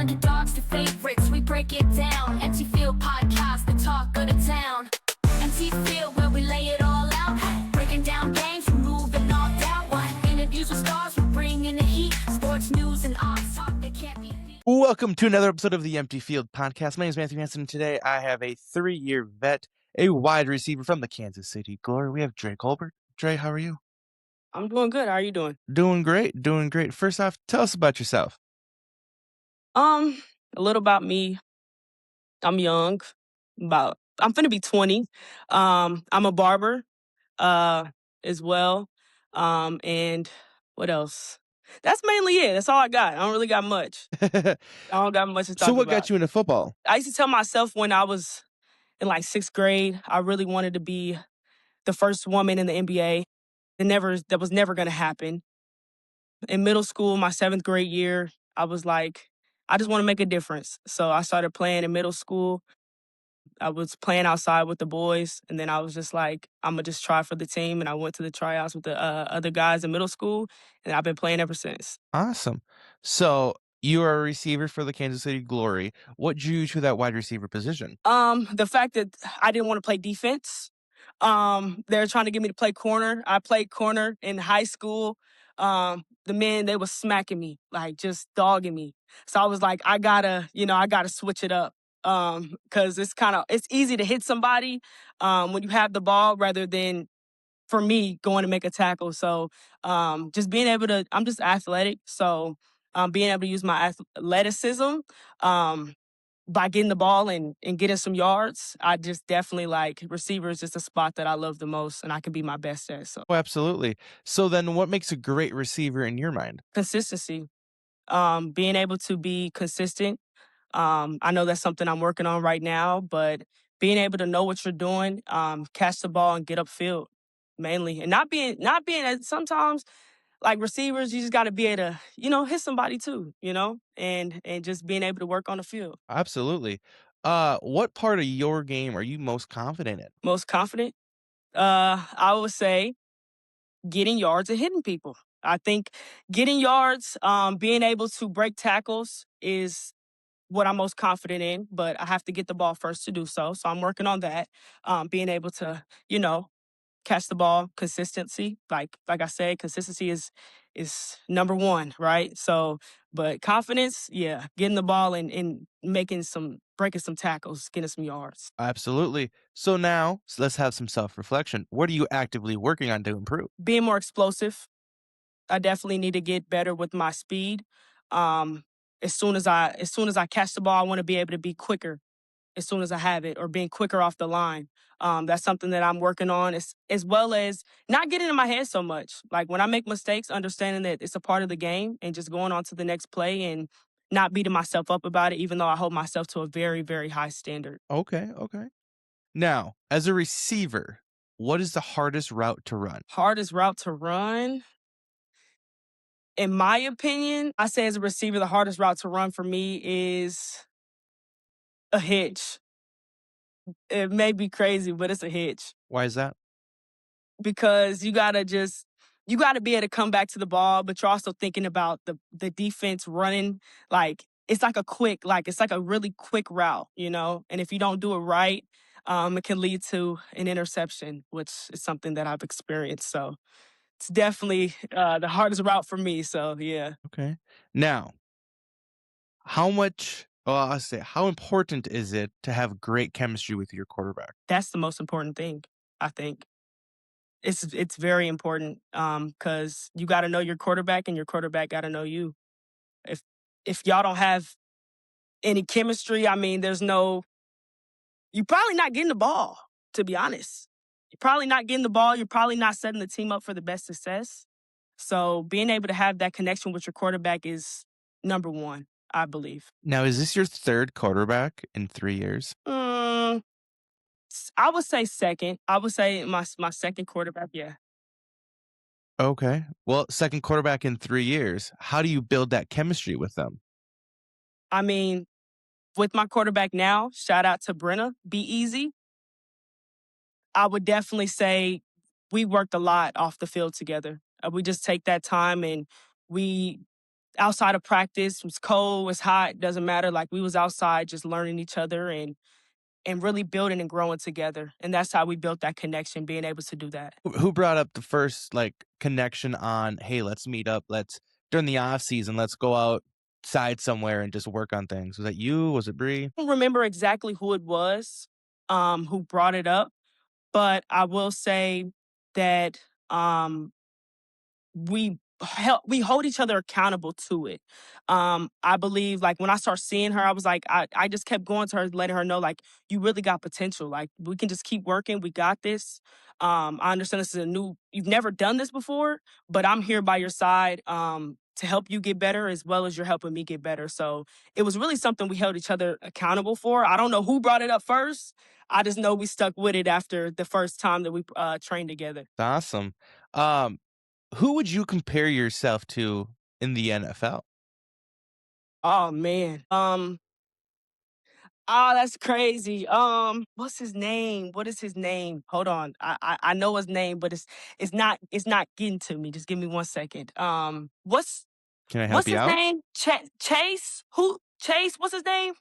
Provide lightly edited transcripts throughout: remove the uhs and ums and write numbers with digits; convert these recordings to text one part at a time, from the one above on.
underdogs to favorites, we break it down. Empty Field Podcast, the talk of the town. Empty Field, where we lay it all out. Breaking down games, removing all doubt. One interviews with stars, we're bringing the heat. Sports news and odds talk that can't be beat. Welcome to another episode of the Empty Field Podcast. My name is Mathew Hansen, and today I have a 3-year vet, a wide receiver from the Kansas City Glory. We have Drea Colbert. Drea, how are you? I'm doing good. How are you doing? Doing great, doing great. First off, tell us about yourself. A little about me. I'm young. I'm finna be 20. I'm a barber, as well. And what else? That's mainly it. That's all I got. I don't really got much. I don't got much to talk So what about. got you into football? I used to tell myself when I was in like 6th grade, I really wanted to be the first woman in the NBA. That was never gonna happen. In middle school, my 7th grade year, I was like, I just want to make a difference. So I started playing in middle school. I was playing outside with the boys, and then I was just like, I'm gonna just try for the team. And I went to the tryouts with the other guys in middle school, and I've been playing ever since. Awesome. So you are a receiver for the Kansas City Glory. What drew you to that wide receiver position? The fact that I didn't want to play defense. They were trying to get me to play corner. I played corner in high school. The men, they was smacking me, like just dogging me. So I was like, I gotta switch it up. Cause it's easy to hit somebody, when you have the ball rather than for me going to make a tackle. So, just being able to, I'm just athletic. So, being able to use my athleticism, by getting the ball and getting some yards, I just definitely like receiver is just a spot that I love the most and I can be my best at. So Oh, absolutely. So then what makes a great receiver in your mind? consistency, being able to be consistent. I know that's something I'm working on right now, but being able to know what you're doing, catch the ball and get upfield mainly, and not being as sometimes like receivers, you just got to be able to hit somebody too, and just being able to work on the field. Absolutely. What part of your game are you most confident in? Most confident, I would say getting yards and hitting people. I think getting yards, being able to break tackles is what I'm most confident in, but I have to get the ball first to do so. So I'm working on that. Being able to, catch the ball, consistency. Like I said, consistency is number one, right? So, but confidence, yeah, getting the ball and breaking some tackles, getting some yards. Absolutely. So now let's have some self-reflection. What are you actively working on to improve? Being more explosive. I definitely need to get better with my speed. Um, as soon as I catch the ball, I want to be able to be quicker as soon as I have it, or being quicker off the line. That's something that I'm working on, as well as not getting in my head so much. Like when I make mistakes, understanding that it's a part of the game and just going on to the next play and not beating myself up about it, even though I hold myself to a very, very high standard. Okay, okay. Now, as a receiver, what is the hardest route to run? Hardest route to run, in my opinion, I say as a receiver, the hardest route to run for me is a hitch. It may be crazy, but it's a hitch. Why is that? Because you gotta be able to come back to the ball, but you're also thinking about the defense running. Like it's like a really quick route, And if you don't do it right, it can lead to an interception, which is something that I've experienced. So it's definitely the hardest route for me. So yeah. Okay. Now, how important is it to have great chemistry with your quarterback? That's the most important thing, I think. It's very important, because you got to know your quarterback and your quarterback got to know you. If if y'all don't have any chemistry, I mean, you probably not getting the ball, to be honest. You're probably not getting the ball. You're probably not setting the team up for the best success. So being able to have that connection with your quarterback is number one, I believe. Now, is this your third quarterback in 3 years? Mm, I would say second. I would say my second quarterback. Yeah. Okay. Well, second quarterback in 3 years. How do you build that chemistry with them? I mean, with my quarterback now, shout out to Brenna, Be Easy. I would definitely say we worked a lot off the field together. We just take that time and we outside of practice. It was cold, it was hot, doesn't matter. Like we was outside just learning each other and really building and growing together. And that's how we built that connection, being able to do that. Who brought up the first like connection on, hey, let's meet up, let's during the off season, let's go outside somewhere and just work on things? Was that you? Was it Bree? I don't remember exactly who it was who brought it up, but I will say that we hold each other accountable to it. I believe like when I start seeing her, I was like, I just kept going to her, letting her know like you really got potential. Like we can just keep working. We got this. I understand this is you've never done this before, but I'm here by your side to help you get better as well as you're helping me get better. So it was really something we held each other accountable for. I don't know who brought it up first. I just know we stuck with it after the first time that we trained together. Awesome. Who would you compare yourself to in the NFL? Oh man. That's crazy. What's his name? What is his name? Hold on. I know his name, but it's not getting to me. Just give me 1 second. Can I help What's you his out? name? Chase? Who? Chase? What's his name?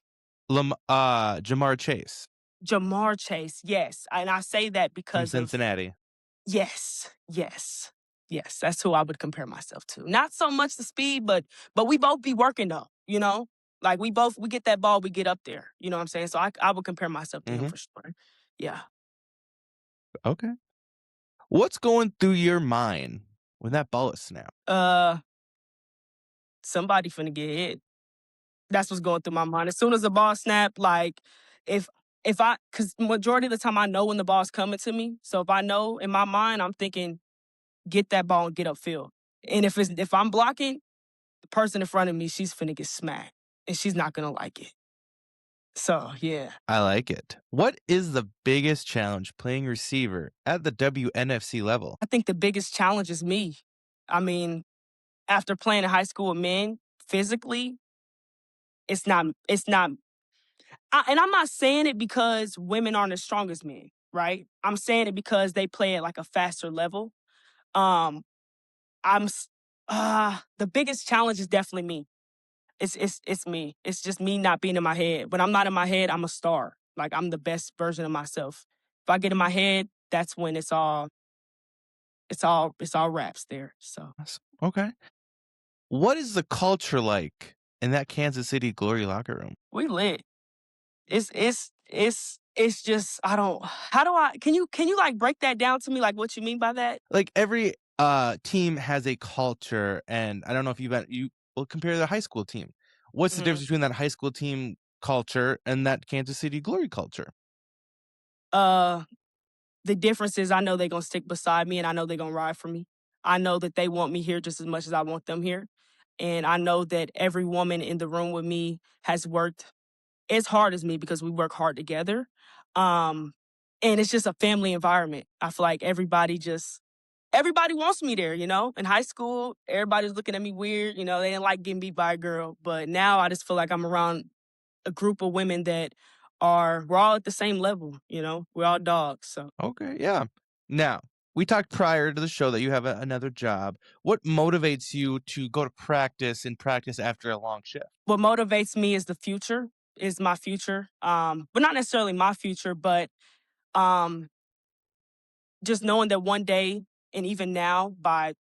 Jamar Chase Jamar Chase. Yes, and I say that from because of Cincinnati. yes, yes, yes. That's who I would compare myself to. Not so much the speed, but we both be working though. You know, like we get that ball, we get up there. You know what I'm saying? So I would compare myself to him Hmm. for sure. Yeah. Okay. What's going through your mind when that ball is snapped? Uh, somebody finna get hit. That's what's going through my mind. As soon as the ball snap, like if because majority of the time I know when the ball's coming to me. So if I know in my mind, I'm thinking get that ball and get upfield. And if I'm blocking, the person in front of me, she's finna get smacked, and she's not gonna like it. So yeah, I like it. What is the biggest challenge playing receiver at the WNFC level? I think the biggest challenge is me. I mean, after playing in high school with men, physically, it's not. And I'm not saying it because women aren't as strong as men, right? I'm saying it because they play at like a faster level. Um, the biggest challenge is definitely me. It's me. It's just me not being in my head. When I'm not in my head, I'm a star. Like I'm the best version of myself. If I get in my head, that's when it's all wraps there. So Okay. What is the culture like in that Kansas City Glory locker room? we lit. It's just I don't how do I can you like break that down to me like what you mean by that? Like every team has a culture, and I don't know if you will compare the high school team. What's the Mhm. difference between that high school team culture and that Kansas City Glory culture? Uh the difference is I know they're gonna stick beside me and I know they're gonna ride for me. I know that they want me here just as much as I want them here. And I know that every woman in the room with me has worked as hard as me because we work hard together. Um, and it's just a family environment. I feel like everybody wants me there, you know? In high school, everybody's looking at me weird, they didn't like getting beat by a girl. But now I just feel like I'm around a group of women that we're all at the same level, We're all dogs. So Okay, yeah. Now, we talked prior to the show that you have another job. What motivates you to go to practice and practice after a long shift? what motivates me is the future, is my future. But not necessarily my future, but um just knowing that one day and even now by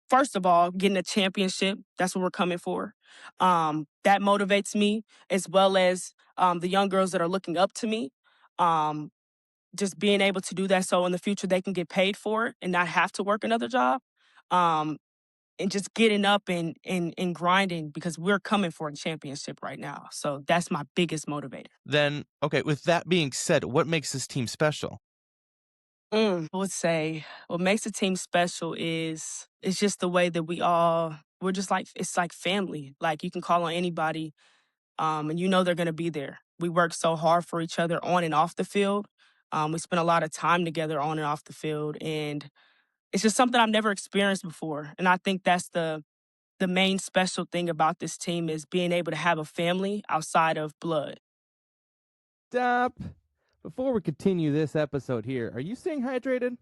first of all, getting a championship, that's what we're coming for. That motivates me as well as the young girls that are looking up to me. Um, just being able to do that so in the future they can get paid for it and not have to work another job. Um, and just getting up and grinding because we're coming for a championship right now. So that's my biggest motivator. Then, okay, with that being said, what makes this team special? I would say what makes the team special is it's just the way that we're just like it's like family. Like you can call on anybody, and they're gonna be there. We work so hard for each other on and off the field. We spend a lot of time together on and off the field, and it's just something I've never experienced before. And I think that's the main special thing about this team is being able to have a family outside of blood. Stop. Before we continue this episode here, are you staying hydrated?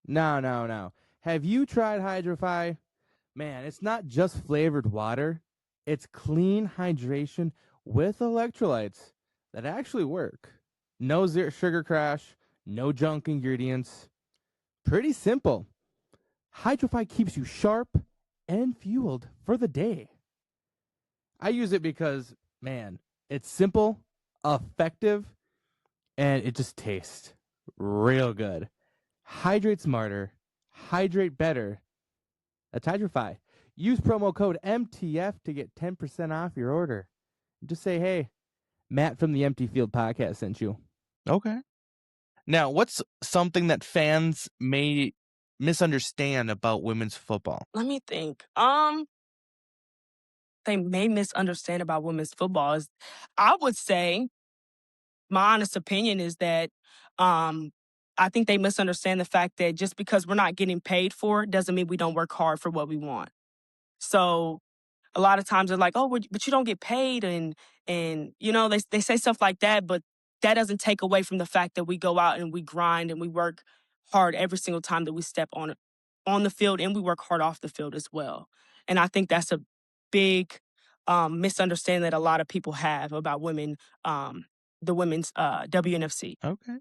No. Have you tried Hydrofy? Man, it's not just flavored water. It's clean hydration with electrolytes that actually work. No sugar crash, no junk ingredients. Pretty simple. Hydrify keeps you sharp and fueled for the day. I use it because, man, it's simple, effective, and it just tastes real good. Hydrate smarter, hydrate better. That's Hydrify. Use promo code MTF to get 10% off your order. Just say, hey, Matt from the Empty Field podcast sent you. Okay. Now, what's something that fans may misunderstand about women's football? Let me think. They may misunderstand about women's football is, I would say, my honest opinion is that I think they misunderstand the fact that just because we're not getting paid for it doesn't mean we don't work hard for what we want. So a lot of times they're like, oh, but you don't get paid. And they say stuff like that, but that doesn't take away from the fact that we go out and we grind and we work hard every single time that we step on the field, and we work hard off the field as well. And I think that's a big misunderstanding that a lot of people have about women, the women's WNFC. Okay.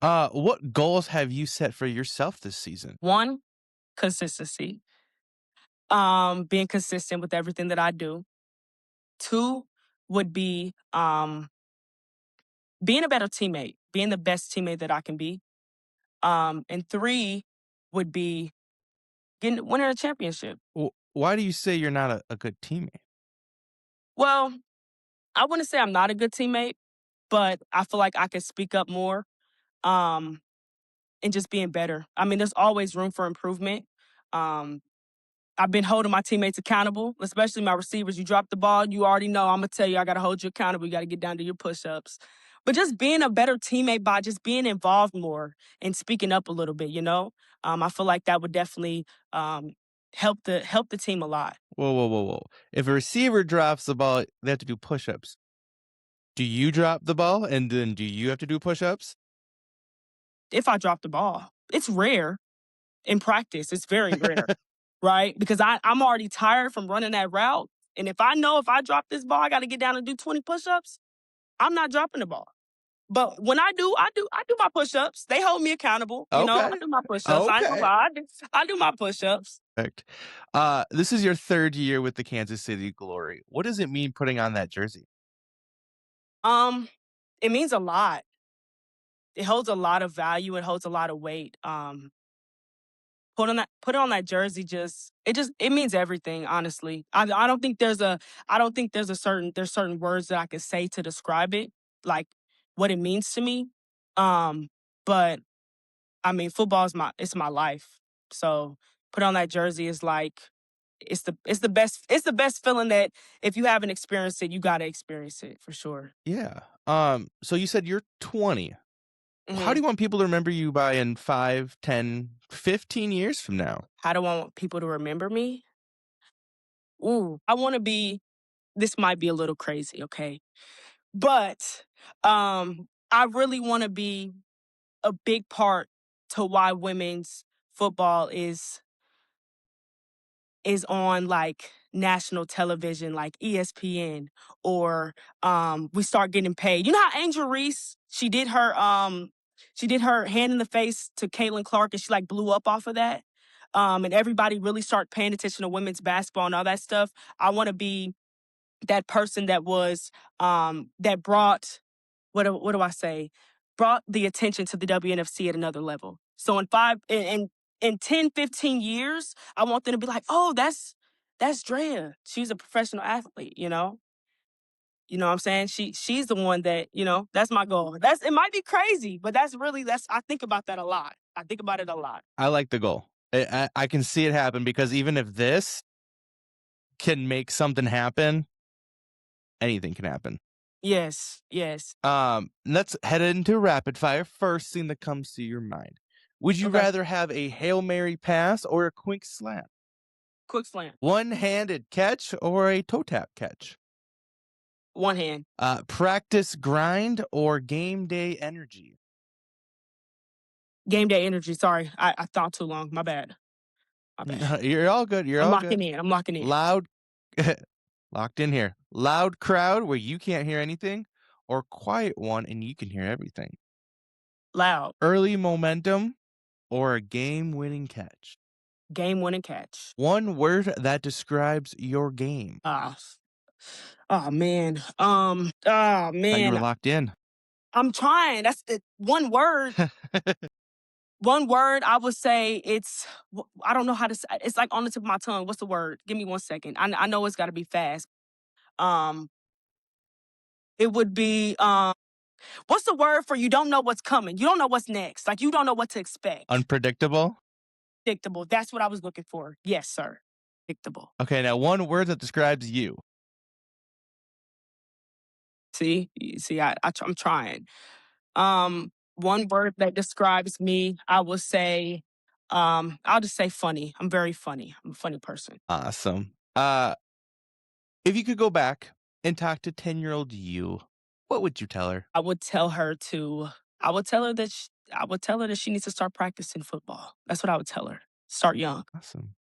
What goals have you set for yourself this season? One, consistency. Being consistent with everything that I do. Two would be being a better teammate, being the best teammate that I can be. And three would be winning a championship. Well, why do you say you're not a good teammate? Well, I wouldn't say I'm not a good teammate, but I feel like I could speak up more and just being better. I mean, there's always room for improvement. I've been holding my teammates accountable, especially my receivers. You drop the ball, you already know I'm going to tell you I got to hold you accountable. You got to get down to your push-ups. But just being a better teammate by just being involved more and speaking up a little bit, I feel like that would definitely help the team a lot. Whoa. If a receiver drops the ball, they have to do push-ups. Do you drop the ball and then do you have to do push-ups? If I drop the ball, it's rare in practice. It's very rare, right? Because I'm already tired from running that route. And if I know if I drop this ball, I got to get down and do 20 push-ups, I'm not dropping the ball. But when I do my push-ups. They hold me accountable. Okay. I do my push-ups. I ain't gonna lie. I do my push-ups. Perfect. This is your third year with the Kansas City Glory. What does it mean putting on that jersey? It means a lot. It holds a lot of value. It holds a lot of weight. Put on that jersey it means everything, honestly. I don't think there's certain words that I can say to describe it, like what it means to me. But I mean, football is my life. So put on that jersey is like it's the best feeling that if you haven't experienced it, you gotta experience it for sure. Yeah. So you said you're 20. Mm-hmm. How do you want people to remember you by in 5, 10, 15 years from now? How do I want people to remember me? Ooh, I want to be, this might be a little crazy, okay? But I really want to be a big part to why women's football is on like national television, like ESPN, or we start getting paid. You know how Angel Reese, she did her hand in the face to Caitlin Clark and she like blew up off of that. And everybody really started paying attention to women's basketball and all that stuff. I want to be that person that was that brought what do I say? Brought the attention to the WNFC at another level. So in 10, 15 years, I want them to be like, oh, that's Drea. She's a professional athlete, You know what I'm saying? She's the one that, that's my goal. It might be crazy, but I think about that a lot. I think about it a lot. I like the goal. I can see it happen because even if this can make something happen, anything can happen. Yes. Let's head into rapid fire. First thing that comes to your mind. Would you rather have a Hail Mary pass or a quick slam? Quick slam. One-handed catch or a toe tap catch? One hand. Practice grind or game day energy? Game day energy. Sorry, I thought too long. My bad. You're all good. I'm locking in. Loud Locked in here. Loud crowd where you can't hear anything, or quiet one and you can hear everything? Loud. Early momentum or a game-winning catch? Game-winning catch. One word that describes your game. Oh man. Thought you were locked in. I'm trying. That's it. One word. One word. I would say it's. I don't know how to say. It's like on the tip of my tongue. What's the word? Give me 1 second. I know it's got to be fast. It would be. What's the word for you don't know what's coming? You don't know what's next. Like you don't know what to expect. Unpredictable? Predictable. That's what I was looking for. Yes, sir. Predictable. Okay, now one word that describes you. See, I'm trying. One word that describes me, I would say, I'll just say funny. I'm very funny. I'm a funny person. Awesome. If you could go back and talk to 10-year-old you, what would you tell her? I would tell her that she needs to start practicing football. That's what I would tell her. Start young. Awesome.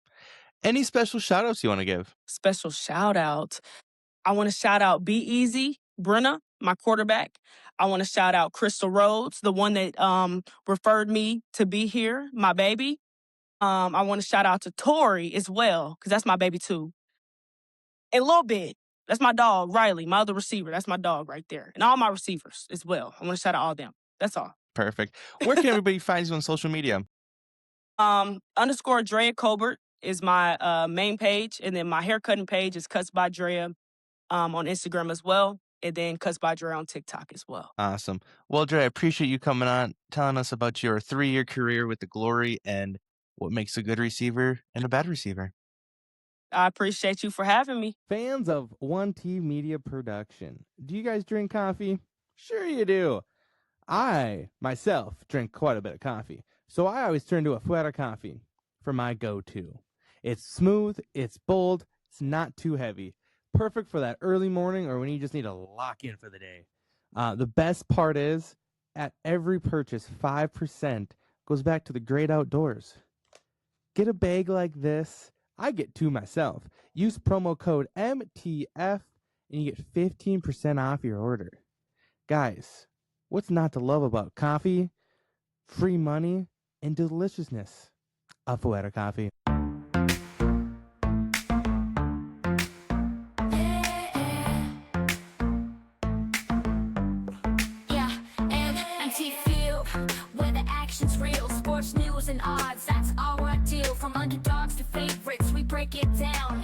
Any special shout outs you want to give? Special shout out. I want to shout out Be Easy, Brenna, my quarterback. I want to shout out Crystal Rhodes, the one that referred me to be here, my baby. I want to shout out to Tori as well, because that's my baby too. And a little bit. That's my dog, Riley, my other receiver. That's my dog right there. And all my receivers as well. I want to shout out all of them. That's all. Perfect. Where can everybody find you on social media? _ Drea Colbert is my main page. And then my haircutting page is Cuts by Drea on Instagram as well. And then Cuts by Drea on TikTok as well. Awesome. Well, Dre, I appreciate you coming on, telling us about your 3-year career with the Glory and what makes a good receiver and a bad receiver. I appreciate you for having me. Fans of One Team Media Production, do you guys drink coffee? Sure you do. I, myself, drink quite a bit of coffee, so I always turn to a Fuera coffee for my go-to. It's smooth, it's bold, it's not too heavy. Perfect for that early morning or when you just need to lock in for the day. The best part is, at every purchase, 5% goes back to the great outdoors. Get a bag like this. I get 2 myself. Use promo code MTF and you get 15% off your order. Guys, what's not to love about coffee, free money, and deliciousness? A Fuera coffee. Where the action's real, sports news and odds, that's our deal. From underdogs to favorites, we break it down.